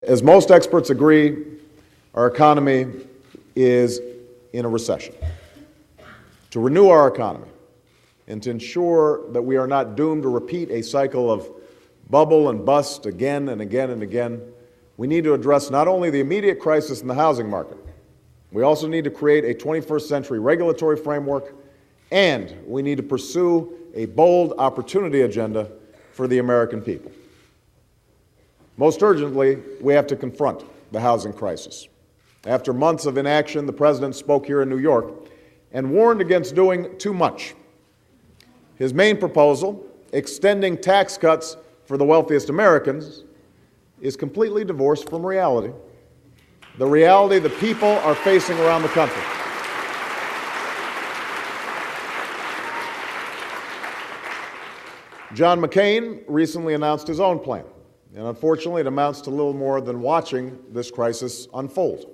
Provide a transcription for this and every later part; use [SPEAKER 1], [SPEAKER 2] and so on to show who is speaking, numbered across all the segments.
[SPEAKER 1] As most experts agree, our economy is in a recession. To renew our economy and to ensure that we are not doomed to repeat a cycle of bubble and bust again and again and again, we need to address not only the immediate crisis in the housing market, we also need to create a 21st century regulatory framework, and we need to pursue a bold opportunity agenda for the American people. Most urgently, we have to confront the housing crisis. After months of inaction, the President spoke here in New York and warned against doing too much. His main proposal, extending tax cuts for the wealthiest Americans, is completely divorced from reality, the reality that people are facing around the country. John McCain recently announced his own plan, and unfortunately it amounts to little more than watching this crisis unfold.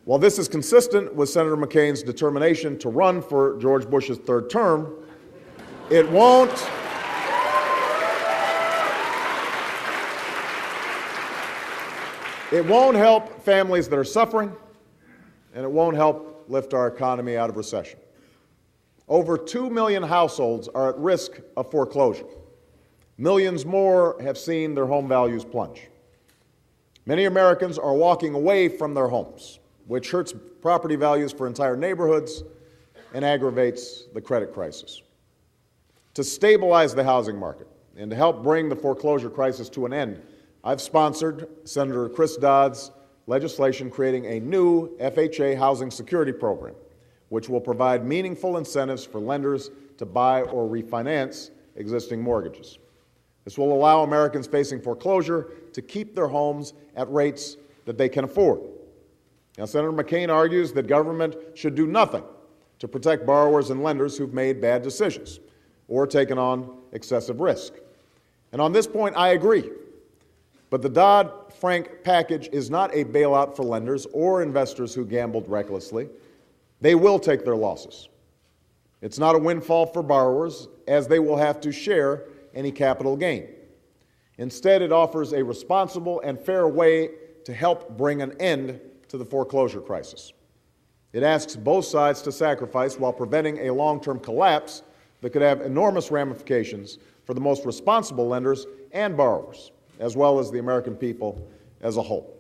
[SPEAKER 1] While this is consistent with Senator McCain's determination to run for George Bush's third term, it won't help families that are suffering, and it won't help lift our economy out of recession. Over 2 million households are at risk of foreclosure. Millions more have seen their home values plunge. Many Americans are walking away from their homes, which hurts property values for entire neighborhoods and aggravates the credit crisis. To stabilize the housing market and to help bring the foreclosure crisis to an end, I've sponsored Senator Chris Dodd's legislation creating a new FHA housing security program, which will provide meaningful incentives for lenders to buy or refinance existing mortgages. This will allow Americans facing foreclosure to keep their homes at rates that they can afford. Now, Senator McCain argues that government should do nothing to protect borrowers and lenders who've made bad decisions or taken excessive risk. And on this point, I agree. But the Dodd-Frank package is not a bailout for lenders or investors who gambled recklessly. They will take their losses. It's not a windfall for borrowers, as they will have to share any capital gain. Instead, it offers a responsible and fair way to help bring an end to the foreclosure crisis. It asks both sides to sacrifice while preventing a long-term collapse that could have enormous ramifications for the most responsible lenders and borrowers, as well as the American people as a whole.